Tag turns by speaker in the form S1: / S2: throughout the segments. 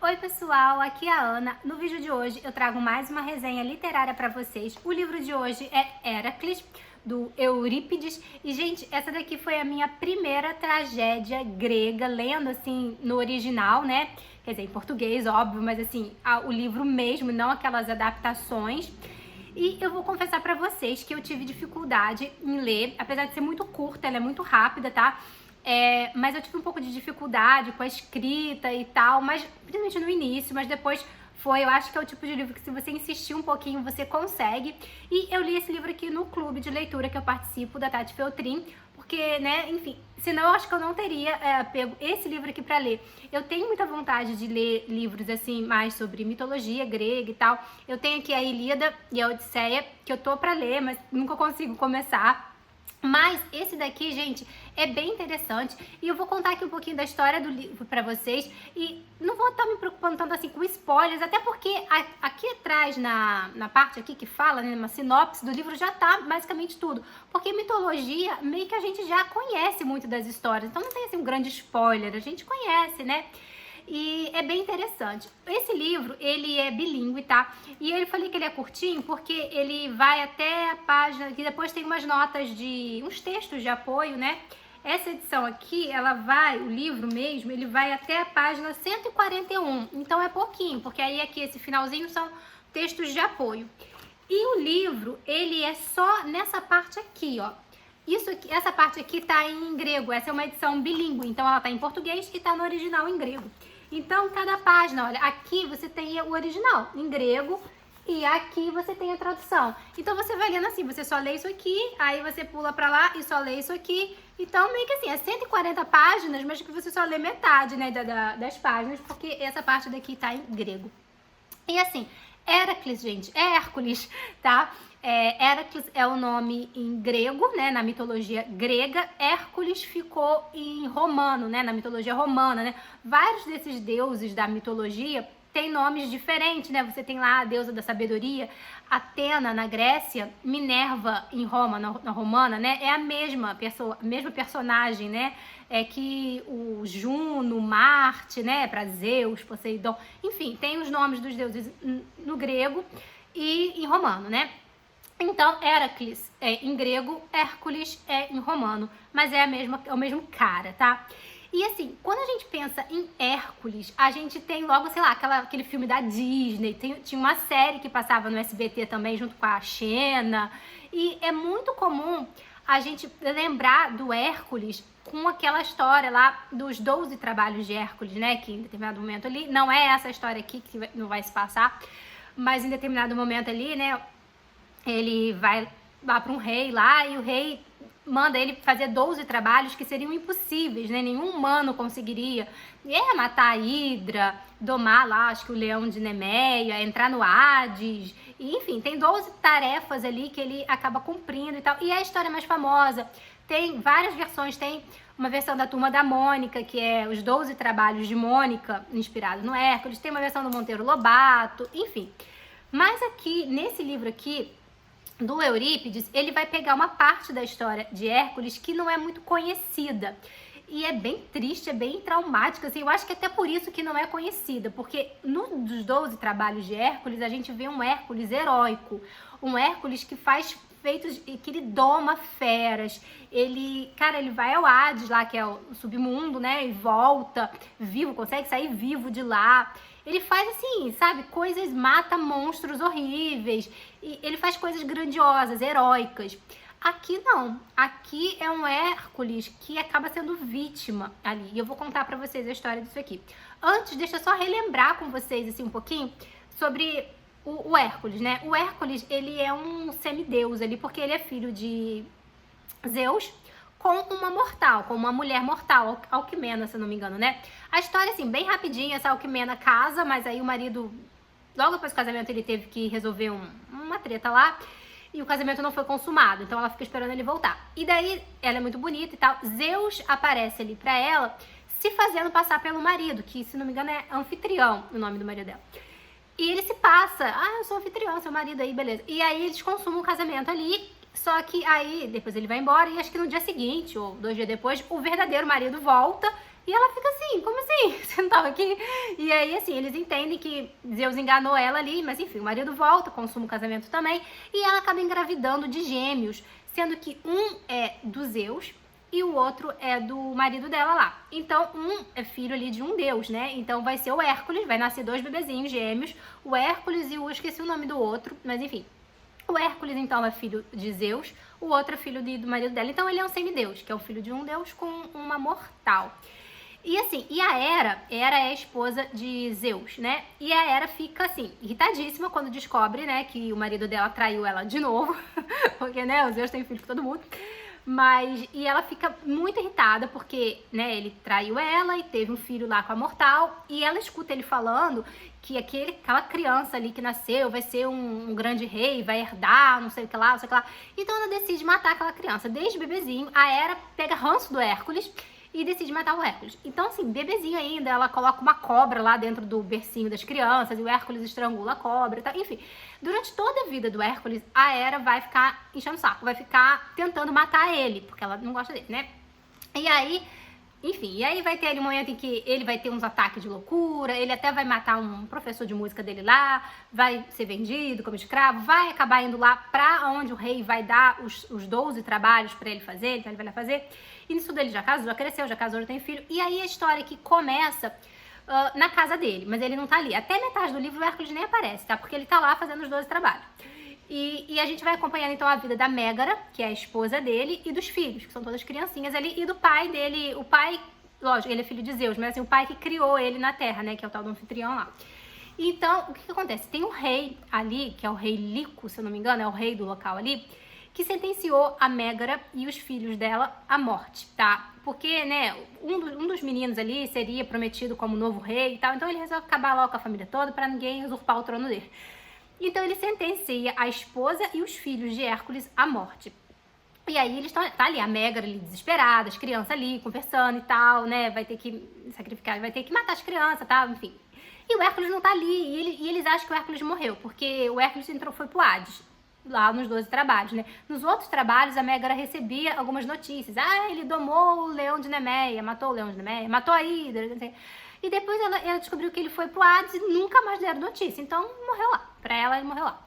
S1: Oi pessoal, aqui é a Ana. No vídeo de hoje eu trago mais uma resenha literária para vocês. O livro de hoje é Heracles, do Eurípides. E gente, essa daqui foi a minha primeira tragédia grega, lendo assim no original, né? Quer dizer, em português, óbvio, mas assim, o livro mesmo, não aquelas adaptações. E eu vou confessar pra vocês que eu tive dificuldade em ler, apesar de ser muito curta, ela é muito rápida, tá? Mas eu tive um pouco de dificuldade com a escrita e tal, mas principalmente no início, mas depois eu acho que é o tipo de livro que se você insistir um pouquinho, você consegue. E eu li esse livro aqui no clube de leitura que eu participo, da Tati Feltrin, porque, né, enfim, senão eu acho que eu não teria pego esse livro aqui pra ler. Eu tenho muita vontade de ler livros, assim, mais sobre mitologia grega e tal. Eu tenho aqui a Ilíada e a Odisseia, que eu tô pra ler, mas nunca consigo começar. Mas esse daqui, gente, é bem interessante e eu vou contar aqui um pouquinho da história do livro pra vocês e não vou estar me preocupando tanto assim com spoilers, até porque aqui atrás, na parte aqui que fala, né, uma sinopse do livro, já tá basicamente tudo. Porque mitologia, meio que a gente já conhece muito das histórias, então não tem assim um grande spoiler, a gente conhece, né? E é bem interessante. Esse livro, ele é bilíngue, tá? E eu falei que ele é curtinho porque ele vai até a página, que depois tem umas notas uns textos de apoio, né? Essa edição aqui, o livro mesmo, ele vai até a página 141. Então é pouquinho, porque aí aqui esse finalzinho são textos de apoio. E o livro, ele é só nessa parte aqui, ó. Essa parte aqui tá em grego, essa é uma edição bilíngue, então ela tá em português e tá no original em grego. Então, cada página, olha, aqui você tem o original em grego e aqui você tem a tradução. Então, você vai lendo assim, você só lê isso aqui, aí você pula pra lá e só lê isso aqui. Então, meio que assim, é 140 páginas, mas que você só lê metade, né, das páginas, porque essa parte daqui tá em grego. E assim, Heracles, gente, é Hércules, tá? Heracles é o nome em grego, né, na mitologia grega. Hércules ficou em romano, né, na mitologia romana, né? Vários desses deuses da mitologia têm nomes diferentes, né? Você tem lá a deusa da sabedoria, Atena na Grécia, Minerva em Roma, na romana, né? É a mesma personagem, né? É que o Juno, Marte, né? Para Zeus, Poseidon, enfim, tem os nomes dos deuses no grego e em romano, né? Então, Heracles é em grego, Hércules é em romano, mas é o mesmo cara, tá? E assim, quando a gente pensa em Hércules, a gente tem logo, sei lá, aquele filme da Disney, tinha uma série que passava no SBT também, junto com a Xena, e é muito comum a gente lembrar do Hércules com aquela história lá dos 12 trabalhos de Hércules, né, que em determinado momento ali, não é essa história aqui que não vai se passar, mas em determinado momento ali, né, ele vai lá para um rei lá e o rei manda ele fazer 12 trabalhos que seriam impossíveis, né? Nenhum humano conseguiria. Matar a Hidra, domar lá, acho que o leão de Nemeia, entrar no Hades. E, enfim, tem 12 tarefas ali que ele acaba cumprindo e tal. E é a história mais famosa. Tem várias versões, tem uma versão da Turma da Mônica, que é os 12 trabalhos de Mônica, inspirado no Hércules. Tem uma versão do Monteiro Lobato, enfim. Mas aqui, nesse livro aqui, do Eurípides, ele vai pegar uma parte da história de Hércules que não é muito conhecida. E é bem triste, é bem traumática, assim, eu acho que até por isso que não é conhecida, porque dos 12 trabalhos de Hércules, a gente vê um Hércules heróico, um Hércules que faz feitos, que ele doma feras, ele vai ao Hades lá, que é o submundo, né, e volta vivo, consegue sair vivo de lá. Ele faz assim, sabe, mata monstros horríveis, e ele faz coisas grandiosas, heróicas. Aqui não, aqui é um Hércules que acaba sendo vítima ali, e eu vou contar pra vocês a história disso aqui. Antes, deixa eu só relembrar com vocês assim um pouquinho sobre o Hércules, né? O Hércules, ele é um semideus ali, porque ele é filho de Zeus, com uma mortal, com uma mulher mortal, Alquimena, se eu não me engano, né? A história, assim, bem rapidinha, essa Alquimena casa, mas aí o marido, logo depois do casamento, ele teve que resolver uma treta lá, e o casamento não foi consumado, então ela fica esperando ele voltar. E daí, ela é muito bonita e tal, Zeus aparece ali pra ela, se fazendo passar pelo marido, que, se não me engano, é Anfitrião, o nome do marido dela. E ele se passa, eu sou anfitrião, seu marido aí, beleza. E aí eles consumam o casamento ali, só que aí depois ele vai embora e acho que no dia seguinte, ou 2 dias depois, o verdadeiro marido volta E ela fica assim, como assim? Você não tava aqui? E aí, assim, eles entendem que Zeus enganou ela ali, mas enfim, o marido volta, consuma o casamento também, e ela acaba engravidando de gêmeos, sendo que um é do Zeus e o outro é do marido dela lá. Então, um é filho ali de um deus, né? Então vai ser o Hércules, vai nascer 2 bebezinhos gêmeos, o Hércules e o, esqueci o nome do outro, mas enfim. O Hércules, então, é filho de Zeus, o outro é filho do marido dela. Então, ele é um semideus, que é o filho de um deus com uma mortal. E assim, e a Hera é a esposa de Zeus, né? E a Hera fica assim, irritadíssima quando descobre, né, que o marido dela traiu ela de novo, porque, né, o Zeus tem filho com todo mundo. Mas, e ela fica muito irritada porque, né, ele traiu ela e teve um filho lá com a mortal, e ela escuta ele falando que aquela criança ali que nasceu vai ser um grande rei, vai herdar, não sei o que lá, não sei o que lá. Então ela decide matar aquela criança. Desde bebezinho, a Hera pega ranço do Hércules e decide matar o Hércules. Então, assim, bebezinho ainda, ela coloca uma cobra lá dentro do bercinho das crianças e o Hércules estrangula a cobra e tal. Enfim, durante toda a vida do Hércules, a Hera vai ficar enchendo o saco, vai ficar tentando matar ele, porque ela não gosta dele, né? E aí, enfim, e aí vai ter ali um momento em que ele vai ter uns ataques de loucura, ele até vai matar um professor de música dele lá, vai ser vendido como escravo, vai acabar indo lá pra onde o rei vai dar os 12 trabalhos pra ele fazer, então ele vai lá fazer. E nisso dele já casou, já cresceu, já casou, já tem filho. E aí a história que começa na casa dele, mas ele não tá ali. Até metade do livro o Hércules nem aparece, tá? Porque ele tá lá fazendo os 12 trabalhos. E a gente vai acompanhando então a vida da Mégara, que é a esposa dele, e dos filhos, que são todas criancinhas ali, e do pai dele. O pai, lógico, ele é filho de Zeus, mas assim, o pai que criou ele na Terra, né? Que é o tal do anfitrião lá. Então, o que acontece? Tem um rei ali, que é o rei Lico, se eu não me engano, é o rei do local ali, que sentenciou a Mégara e os filhos dela à morte, tá? Porque, né, um dos meninos ali seria prometido como novo rei e tal, então ele resolve acabar logo com a família toda pra ninguém usurpar o trono dele. Então ele sentencia a esposa e os filhos de Hércules à morte. E aí eles estão, tá ali, a Mégara ali desesperada, as crianças ali conversando e tal, né, vai ter que sacrificar, vai ter que matar as crianças, tá, enfim. E o Hércules não tá ali, e eles acham que o Hércules morreu, porque o Hércules foi pro Hades, lá nos 12 trabalhos, né. Nos outros trabalhos, a Mégara recebia algumas notícias. Ah, ele domou o leão de Nemeia, matou o leão de Nemeia, matou a Hidra, não sei. E depois ela descobriu que ele foi pro Hades e nunca mais deram notícia. Então, morreu lá. Pra ela, ele morreu lá.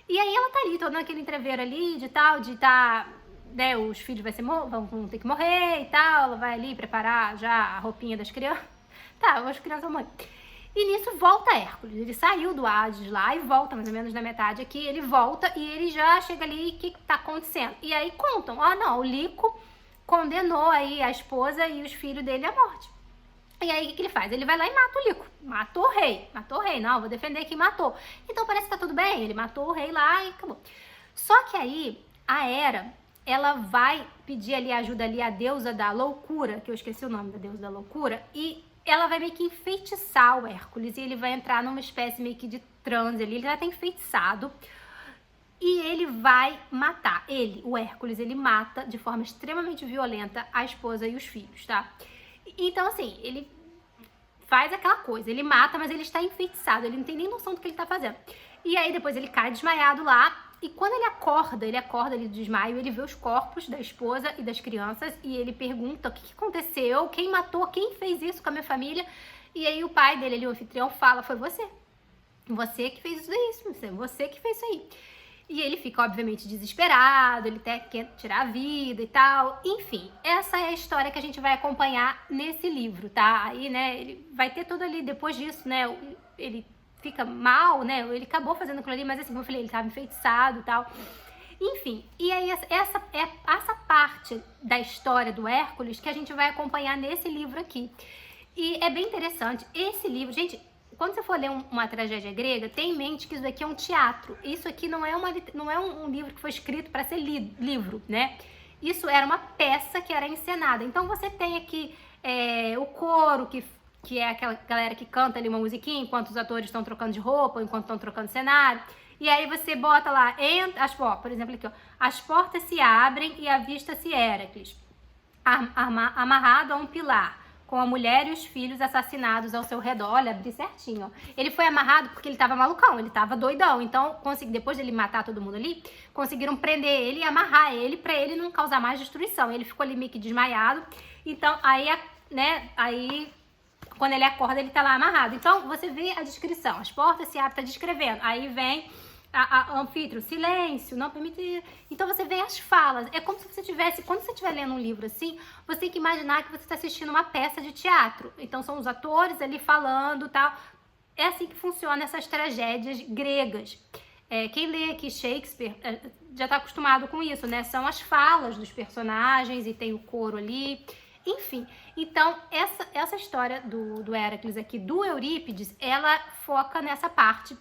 S1: E aí ela tá ali, toda naquele entreveiro ali, de tal, de tá, né, os filhos vão ter que morrer e tal. Ela vai ali preparar já a roupinha das crianças. Tá, as crianças vão morrer. E nisso volta Hércules. Ele saiu do Hades lá e volta, mais ou menos na metade aqui. Ele volta e ele já chega ali, o que tá acontecendo? E aí contam, não, o Lico condenou aí a esposa e os filhos dele à morte. E aí, o que ele faz? Ele vai lá e mata o Lico. Matou o rei. Não, vou defender que matou. Então, parece que tá tudo bem. Ele matou o rei lá e acabou. Só que aí, a Hera, ela vai pedir ali ajuda ali à deusa da loucura, que eu esqueci o nome da deusa da loucura, e ela vai meio que enfeitiçar o Hércules, e ele vai entrar numa espécie meio que de transe ali. Ele já tá enfeitiçado. E ele vai matar. O Hércules, ele mata de forma extremamente violenta a esposa e os filhos, tá? Então, assim, ele faz aquela coisa, ele mata, mas ele está enfeitiçado, ele não tem nem noção do que ele tá fazendo. E aí, depois ele cai desmaiado lá, e quando ele acorda ali do desmaio, ele vê os corpos da esposa e das crianças, e ele pergunta o que aconteceu, quem matou, quem fez isso com a minha família. E aí o pai dele ali, o anfitrião, fala, foi você. Você que fez isso, você que fez isso aí. E ele fica, obviamente, desesperado, ele até quer tirar a vida e tal. Enfim, essa é a história que a gente vai acompanhar nesse livro, tá? Aí, né, ele vai ter tudo ali, depois disso, né, ele fica mal, né, ele acabou fazendo aquilo ali, mas assim, como eu falei, ele tava enfeitiçado e tal. Enfim, e aí essa é essa parte da história do Hércules que a gente vai acompanhar nesse livro aqui. E é bem interessante, esse livro, gente... Quando você for ler uma tragédia grega, tenha em mente que isso aqui é um teatro. Isso aqui não é um livro que foi escrito para ser livro, né? Isso era uma peça que era encenada. Então você tem aqui o coro, que é aquela galera que canta ali uma musiquinha enquanto os atores estão trocando de roupa, enquanto estão trocando cenário. E aí você bota lá, por exemplo, aqui, ó, as portas se abrem e avista-se Hércules, amarrado a um pilar, com a mulher e os filhos assassinados ao seu redor. Olha, abri certinho, ó. Ele foi amarrado porque ele tava malucão, ele tava doidão. Então, depois de ele matar todo mundo ali, conseguiram prender ele e amarrar ele pra ele não causar mais destruição. Ele ficou ali meio que desmaiado. Então, aí né, aí quando ele acorda ele tá lá amarrado. Então você vê a descrição, as portas se abrem, tá descrevendo, aí vem a anfitrião, silêncio, não permite. Então você vê as falas. É como se você tivesse, quando você estiver lendo um livro assim, você tem que imaginar que você está assistindo uma peça de teatro. Então são os atores ali falando, tal. É assim que funciona essas tragédias gregas. Quem lê aqui Shakespeare já está acostumado com isso, né? São as falas dos personagens e tem o coro ali. Enfim, então essa história do Hércules aqui, do Eurípides, ela foca nessa parte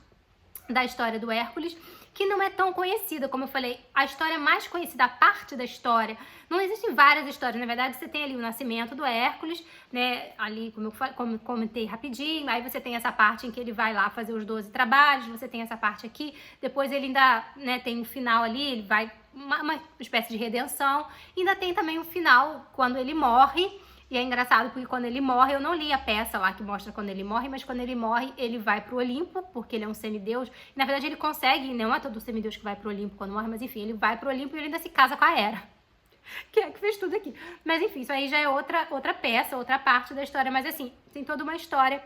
S1: da história do Hércules, que não é tão conhecida, como eu falei, a história mais conhecida, a parte da história, não existem várias histórias, na verdade você tem ali o nascimento do Hércules, né, ali como eu comentei rapidinho, aí você tem essa parte em que ele vai lá fazer os 12 trabalhos, você tem essa parte aqui, depois ele ainda, né, tem um final ali, ele vai, uma espécie de redenção, ainda tem também o final, quando ele morre. E é engraçado porque quando ele morre, eu não li a peça lá que mostra quando ele morre, mas quando ele morre, ele vai pro Olimpo, porque ele é um semideus. E, na verdade, ele consegue, não é todo semideus que vai pro Olimpo quando morre, mas enfim, ele vai pro Olimpo e ele ainda se casa com a Hera, que é que fez tudo aqui. Mas enfim, isso aí já é outra peça, outra parte da história, mas assim, tem toda uma história.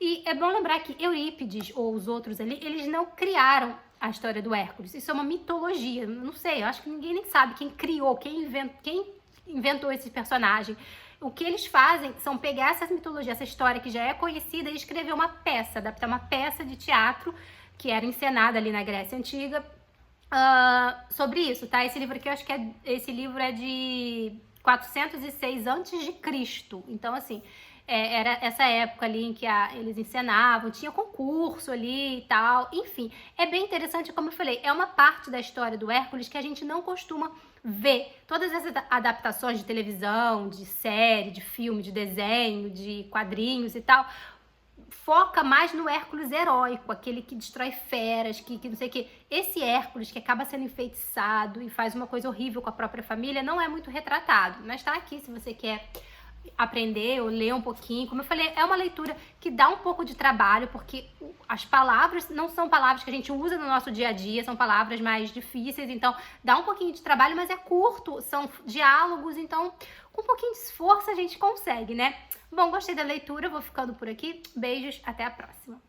S1: E é bom lembrar que Eurípides, ou os outros ali, eles não criaram a história do Hércules. Isso é uma mitologia, não sei, eu acho que ninguém nem sabe quem criou, quem inventou esse personagem. O que eles fazem são pegar essa mitologia, essa história que já é conhecida e escrever uma peça, adaptar uma peça de teatro que era encenada ali na Grécia Antiga sobre isso, tá? Esse livro aqui, eu acho que esse livro é de 406 a.C. Então, assim, era essa época ali em que eles encenavam, tinha concurso ali e tal, enfim. É bem interessante, como eu falei, é uma parte da história do Hércules que a gente não costuma ver. Todas essas adaptações de televisão, de série, de filme, de desenho, de quadrinhos e tal, foca mais no Hércules heróico, aquele que destrói feras, que não sei o que. Esse Hércules que acaba sendo enfeitiçado e faz uma coisa horrível com a própria família não é muito retratado, mas tá aqui se você quer aprender ou ler um pouquinho. Como eu falei, é uma leitura que dá um pouco de trabalho, porque as palavras não são palavras que a gente usa no nosso dia a dia, são palavras mais difíceis, então dá um pouquinho de trabalho, mas é curto, são diálogos, então com um pouquinho de esforço a gente consegue, né? Bom, gostei da leitura, vou ficando por aqui. Beijos, até a próxima.